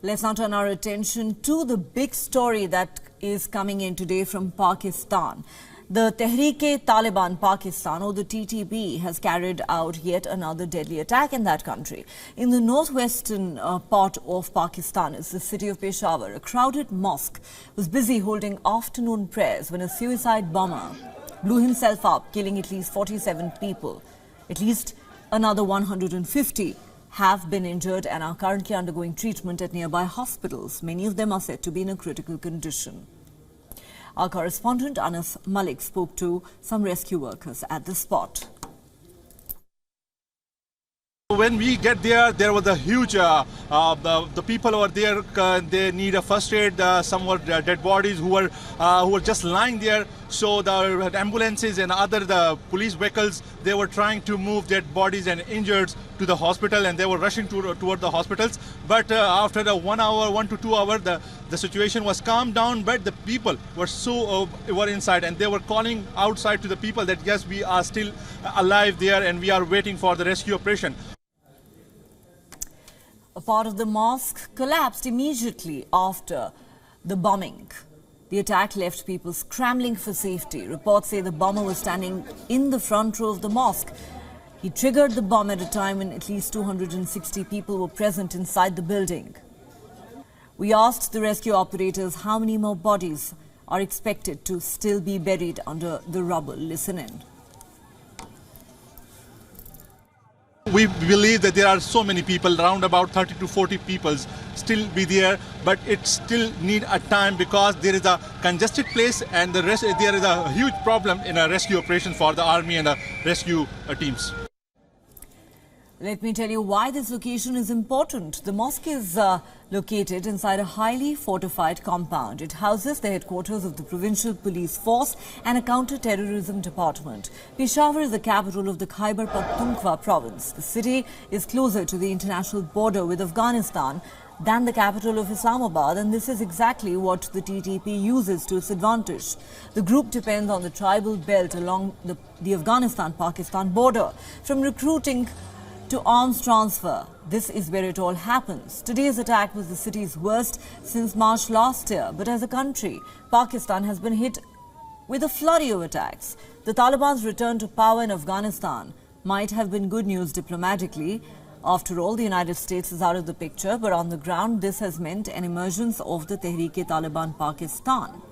Let's now turn our attention to the big story that is coming in today from Pakistan. The Tehreek-e-Taliban Pakistan, or the TTP, has carried out yet another deadly attack in that country. In the northwestern part of Pakistan is the city of Peshawar. A crowded mosque was busy holding afternoon prayers when a suicide bomber blew himself up, killing at least 47 people. At least another 150 have been injured and are currently undergoing treatment at nearby hospitals. Many of them are said to be in a critical condition. Our correspondent Anas Malik spoke to some rescue workers at the spot. When we get there, there was a huge, the people over there, they need a first aid, some were dead bodies who were just lying there. So the ambulances and the police vehicles, they were trying to move dead bodies and injured to the hospital, and they were rushing toward the hospitals. But after the 1 to 2 hours, the situation was calmed down, but the people were were inside, and they were calling outside to the people that yes, we are still alive there and we are waiting for the rescue operation. A part of the mosque collapsed immediately after the bombing. The attack left people scrambling for safety. Reports say the bomber was standing in the front row of the mosque. He triggered the bomb at a time when at least 260 people were present inside the building. We asked the rescue operators how many more bodies are expected to still be buried under the rubble. Listen in. We believe that there are so many people, around about 30 to 40 people still be there, but it still need a time because there is a congested place and there is a huge problem in a rescue operation for the army and the rescue teams. Let me tell you why this location is important. The mosque is located inside a highly fortified compound. It houses the headquarters of the Provincial Police Force and a counter-terrorism department. Peshawar is the capital of the Khyber Pakhtunkhwa province. The city is closer to the international border with Afghanistan than the capital of Islamabad, and this is exactly what the TTP uses to its advantage. The group depends on the tribal belt along the Afghanistan-Pakistan border. From recruiting to arms transfer, this is where it all happens. Today's attack was the city's worst since March last year. But as a country, Pakistan has been hit with a flurry of attacks. The Taliban's return to power in Afghanistan might have been good news diplomatically. After all, the United States is out of the picture, but on the ground, this has meant an emergence of the Tehreek-e-Taliban Pakistan.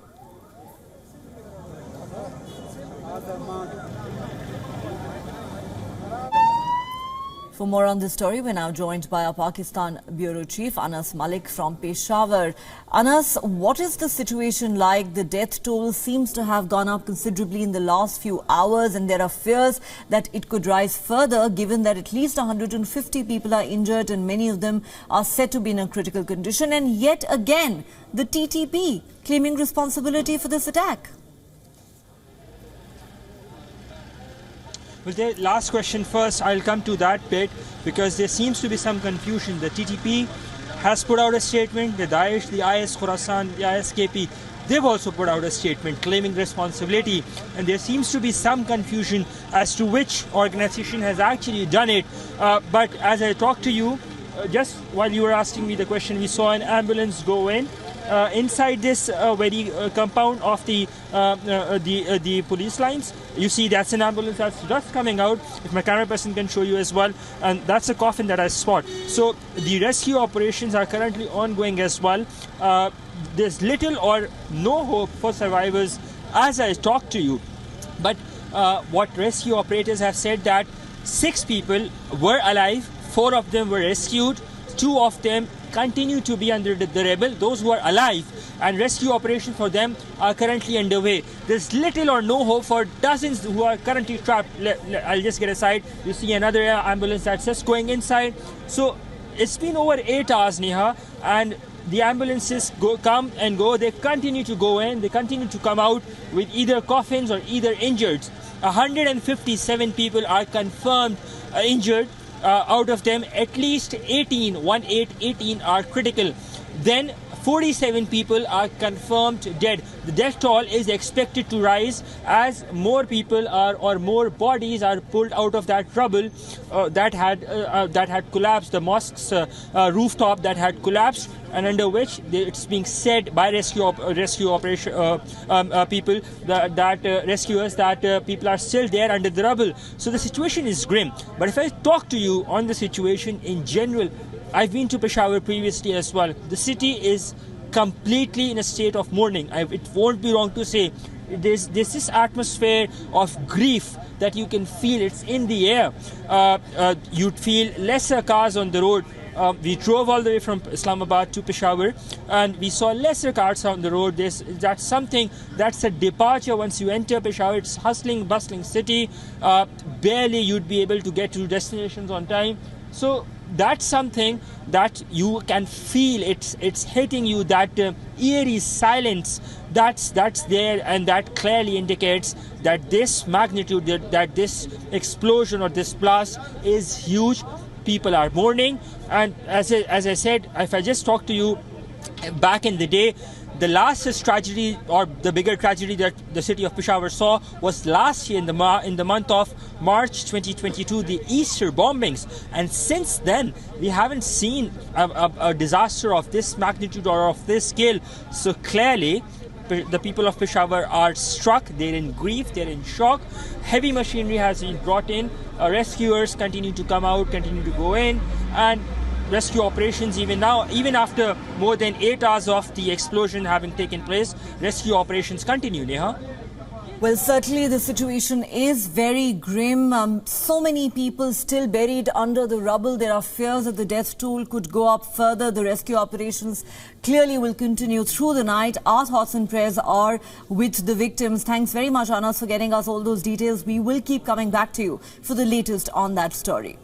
For more on this story, we're now joined by our Pakistan Bureau Chief, Anas Malik from Peshawar. Anas, what is the situation like? The death toll seems to have gone up considerably in the last few hours, and there are fears that it could rise further, given that at least 150 people are injured and many of them are said to be in a critical condition. And yet again, the TTP claiming responsibility for this attack. Well, the last question first, I'll come to that bit because there seems to be some confusion. The TTP has put out a statement, the Daesh, the IS Khorasan, the ISKP, they've also put out a statement claiming responsibility, and there seems to be some confusion as to which organization has actually done it. But as I talked to you, just while you were asking me the question, we saw an ambulance go in. Inside this very compound of the police lines. You see that's an ambulance that's just coming out, if my camera person can show you as well, and that's a coffin that I spot. So the rescue operations are currently ongoing as well. There's little or no hope for survivors as I talk to you. But what rescue operators have said that 6 people were alive, 4 of them were rescued, 2 of them continue to be under the rubble. Those who are alive, and rescue operations for them are currently underway. There's little or no hope for dozens who are currently trapped. I'll just get aside. You see another ambulance that's just going inside. So it's been over 8 hours, Neha, and the ambulances come and go. They continue to go in. They continue to come out with either coffins or either injured. 157 people are confirmed injured. Out of them, at least 18 are critical. Then 47 people are confirmed dead. The death toll is expected to rise as more people or more bodies are pulled out of that rubble that had collapsed, the mosque's rooftop that had collapsed, and under which it's being said by rescuers that people are still there under the rubble. So the situation is grim. But if I talk to you on the situation in general, I've been to Peshawar previously as well. The city is completely in a state of mourning. It won't be wrong to say there's this atmosphere of grief that you can feel. It's in the air. You'd feel lesser cars on the road. We drove all the way from Islamabad to Peshawar and we saw lesser cars on the road. That's a departure once you enter Peshawar. It's hustling, bustling city. Barely you'd be able to get to destinations on time. So that's something that you can feel. It's hitting you, that eerie silence that's there, and that clearly indicates that this magnitude, that this explosion or this blast is huge. People are mourning, and as I said, if I just talk to you, back in the day, the last tragedy or the bigger tragedy that the city of Peshawar saw was last year in the month of March 2022, the Easter bombings. And since then, we haven't seen a disaster of this magnitude or of this scale. So clearly, the people of Peshawar are struck. They're in grief. They're in shock. Heavy machinery has been brought in. Rescuers continue to come out, continue to go in, and rescue operations even now, even after more than 8 hours of the explosion having taken place, rescue operations continue. Neha? Well, certainly the situation is very grim. So many people still buried under the rubble. There are fears that the death toll could go up further. The rescue operations clearly will continue through the night. Our thoughts and prayers are with the victims. Thanks very much, Anas, for getting us all those details. We will keep coming back to you for the latest on that story.